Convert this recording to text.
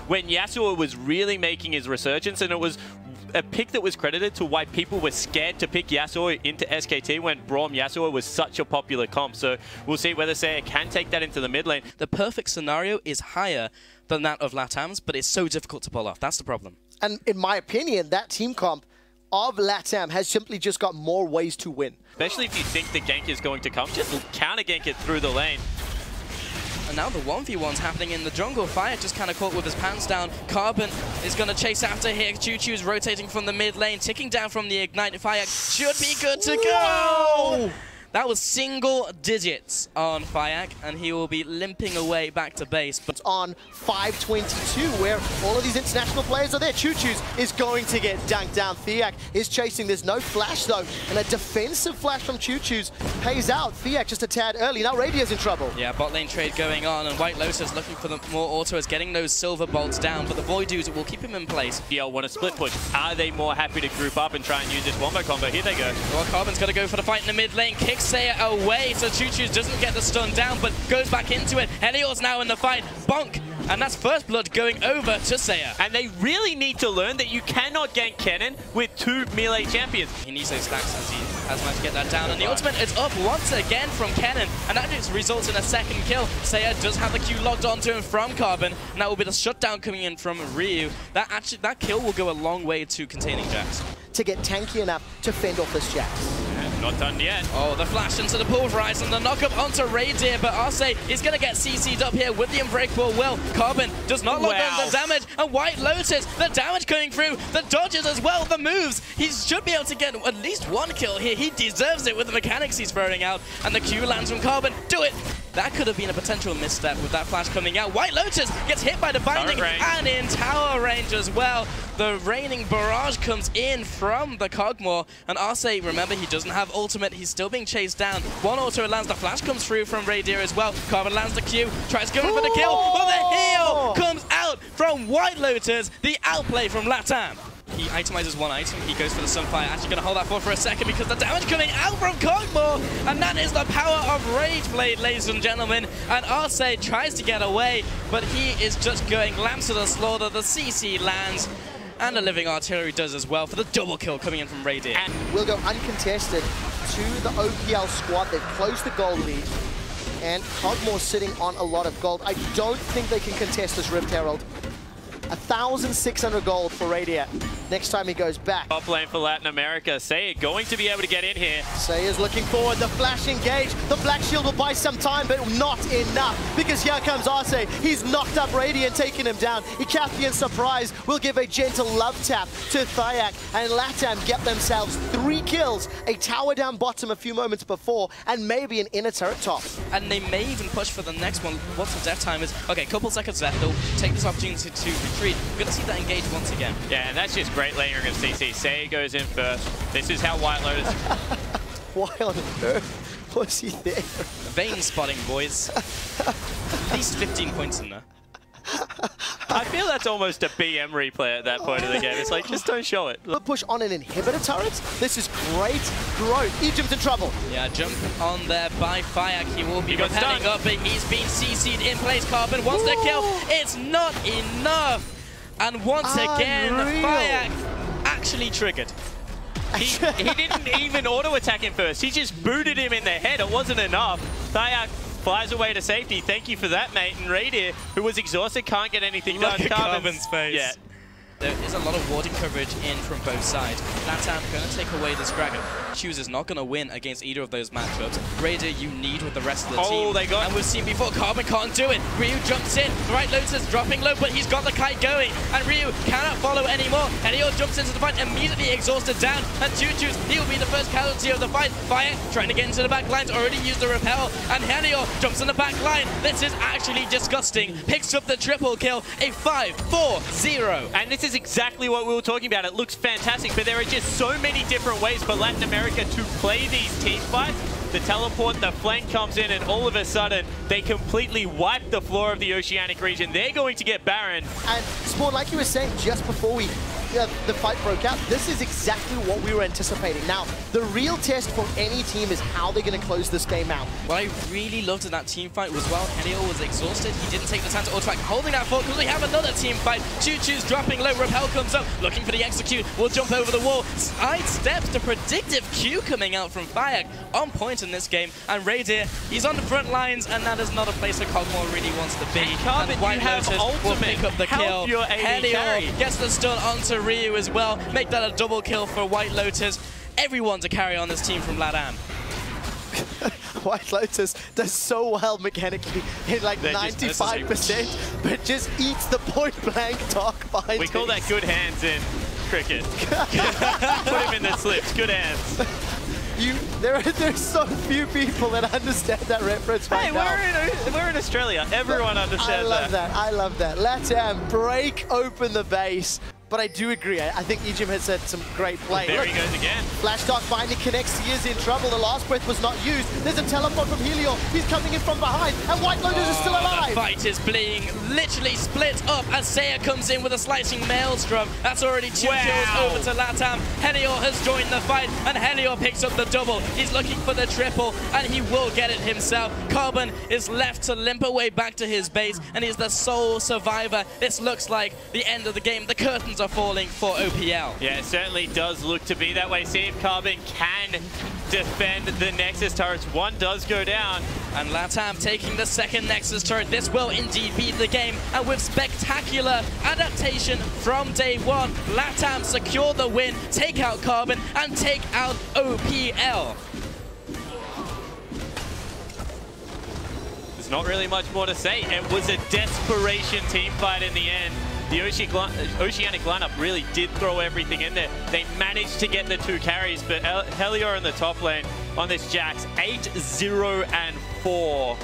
when Yasuo was really making his resurgence, and it was a pick that was credited to why people were scared to pick Yasuo into SKT when Braum Yasuo was such a popular comp. So we'll see whether Seiya can take that into the mid lane. The perfect scenario is higher than that of LATAM's, but it's so difficult to pull off. That's the problem. And in my opinion, that team comp of LATAM has simply just got more ways to win. Especially if you think the gank is going to come, just counter gank it through the lane. And now the 1v1's happening in the jungle. Thyak just kind of caught with his pants down. Carbon is going to chase after here. ChuChuZ rotating from the mid lane, ticking down from the ignite. Thyak should be good to go! That was single digits on Thyak, and he will be limping away back to base. But on 522, where all of these international players are there. ChuChuZ is going to get dunked down. Thyak is chasing. There's no flash, though, and a defensive flash from ChuChuZ pays out. Thyak just a tad early. Now Raydere's in trouble. Yeah, bot lane trade going on, and WhiteLotus looking for the more autos, getting those silver bolts down, but the Voidoos will keep him in place. Yeah, want a split push. Are they more happy to group up and try and use this wombo combo? Here they go. Well, Carbon's got to go for the fight in the mid lane. Kicks Seiya away, so ChuChuZ doesn't get the stun down, but goes back into it. Heilior's now in the fight. Bonk! And that's first blood going over to Seiya. And they really need to learn that you cannot gank Kennen with 2 melee champions. He needs those stacks as he has managed to get that down. And the ultimate is up once again from Kennen, and that just results in a second kill. Seiya does have the Q logged onto him from Carbon, and that will be the shutdown coming in from Ryoo. That kill will go a long way to containing Jax. To get tanky enough to fend off this Jax. Not done yet. Oh, the flash into the pulverize and the knock-up onto Raydere, but Arce is going to get CC'd up here with the Unbreakable Will. Carbon does not log on the damage, and WhiteLotus, the damage coming through, the dodges as well, the moves. He should be able to get at least one kill here. He deserves it with the mechanics he's throwing out, and the Q lands from Carbon. Do it! That could have been a potential misstep with that flash coming out. WhiteLotus gets hit by the binding and in tower range as well. The raining barrage comes in from the Kog'Maw, and Arce, remember, he doesn't have ultimate. He's still being chased down. One auto lands. The flash comes through from Raydere as well. Carbon lands the Q, tries going for the kill, but the heal comes out from WhiteLotus. The outplay from LATAM. He itemizes one item, he goes for the Sunfire, actually going to hold that for a second because the damage coming out from Kog'Maw, and that is the power of Rage Blade, ladies and gentlemen, and Arce tries to get away, but he is just going lambs to the slaughter. The CC lands, and the Living Artillery does as well for the double kill coming in from Raydere. And we'll go uncontested to the OPL squad. They've closed the gold lead, and Kog'Maw sitting on a lot of gold. I don't think they can contest this Rift Herald. 1,600 gold for Raydere next time he goes back. Top lane for Latin America. Seiya going to be able to get in here. Seiya's looking forward. The flash engage. The Black Shield will buy some time, but not enough, because here comes Arce. He's knocked up Raydere and taken him down. Ikafian Surprise will give a gentle love tap to Thyak, and LATAM get themselves 3 kills. A tower down bottom a few moments before, and maybe an inner turret top. And they may even push for the next one. What's the death time is? Okay, couple seconds left. They'll take this opportunity to retreat. We're going to see that engage once again. Yeah, and that's just great layering of CC. Seiya goes in first. This is how WhiteLotus... Why on earth was he there? Vayne spotting, boys. At least 15 points in there. I feel that's almost a BM replay at that point of the game. It's like, just don't show it. Push on an inhibitor turret? This is great growth. Egym's in trouble. Yeah, jump on there by Thyak. He will be repelling up, but he's been CC'd in place. Carbon wants the kill. It's not enough. And once again, Thyak actually triggered. He didn't even auto-attack him first. He just booted him in the head. It wasn't enough. Thyak flies away to safety. Thank you for that, mate. And Raydere, who was exhausted, can't get anything done. Carbon's face. Yeah. There is a lot of warding coverage in from both sides. LATAM going to take away this Dragon. ChuChuZ is not going to win against either of those matchups. Raydere, you need with the rest of the team. They got... And we've seen before, Carbon can't do it. Ryoo jumps in. WhiteLotus dropping low, but he's got the kite going. And Ryoo cannot follow anymore. Heilior jumps into the fight, immediately exhausted down. And ChuChuZ, he will be the first casualty of the fight. Thyak trying to get into the back lines, already used the repel. And Heilior jumps in the back line. This is actually disgusting. Picks up the triple kill, a 5-4-0. And this is exactly what we were talking about. It looks fantastic, but there are just so many different ways for Latin America to play these team fights. The teleport, the flank comes in, and all of a sudden, they completely wipe the floor of the Oceanic region. They're going to get Baron. And Spawn, like you were saying just before we the fight broke out, this is exactly what we were anticipating. Now, the real test for any team is how they're going to close this game out. What I really loved in that team fight was while Heilor was exhausted, he didn't take the time to auto-track, holding that fort because we have another team fight. ChuChuZ dropping low, Repel comes up, looking for the execute, will jump over the wall, side steps the predictive Q coming out from Thyak, on point in this game, and Raydere, he's on the front lines, and that is not a place that Kog'Maw really wants to be. And WhiteLotus will pick up the kill. Heilor gets the stun onto Ryoo as well, make that a double kill for WhiteLotus. Everyone's a carry on this team from LATAM. WhiteLotus does so well mechanically in like 95%, but just eats the point-blank talk behind We call that good hands in cricket. Put him in the slips, good hands. There's so few people that understand that reference right now. Hey, we're in Australia. Everyone understands that. I love that. LATAM, break open the base. But I do agree. I think Egym has had some great play. There he goes again. Flash Dark Vayne connects. He is in trouble. The last breath was not used. There's a teleport from Heilor. He's coming in from behind. And WhiteLotus is still alive. The fight is being literally split up as Seiya comes in with a slicing maelstrom. That's already 2 kills over to LATAM. Heilor has joined the fight, and Heilor picks up the double. He's looking for the triple, and he will get it himself. Carbon is left to limp away back to his base, and he's the sole survivor. This looks like the end of the game. The curtains are falling for OPL. Yeah, it certainly does look to be that way. See if Carbon can defend the Nexus turrets. One does go down. And LATAM taking the second Nexus turret. This will indeed be the game. And with spectacular adaptation from day one, LATAM secure the win, take out Carbon, and take out OPL. There's not really much more to say. It was a desperation team fight in the end. The Oceanic lineup really did throw everything in there. They managed to get the 2 carries, but Heilor in the top lane on this Jax, 8-0-4.